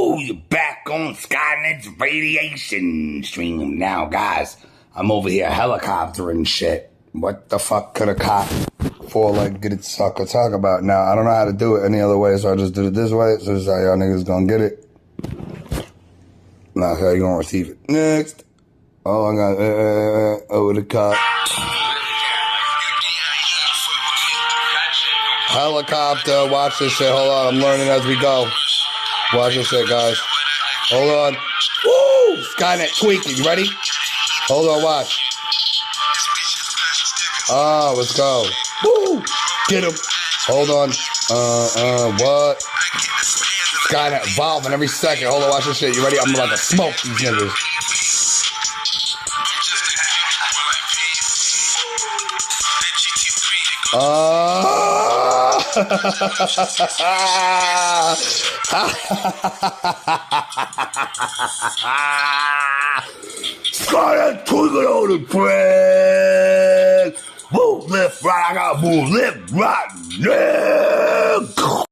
Woo! You're back on Skyenet's radiation stream now, guys. I'm over here helicoptering shit. What the fuck could a cop four-legged sucker talk about? Now, I don't know how to do it any other way, so I just did it this way. So this is how y'all niggas gonna get it. Now, how you gonna receive it? Next. Oh, I got over the cop. Helicopter, watch this shit. Hold on, I'm learning as we go. Watch this shit, guys. Hold on. Woo! Skeyenet tweaking. You ready? Hold on, watch. Let's go. Woo! Get him. Hold on. What? Skeyenet evolving every second. Hold on, watch this shit. You ready? I'm about to smoke these niggas. Skeyenet twinkle on the friend. Move left, right. I gotta move left, right, nigga.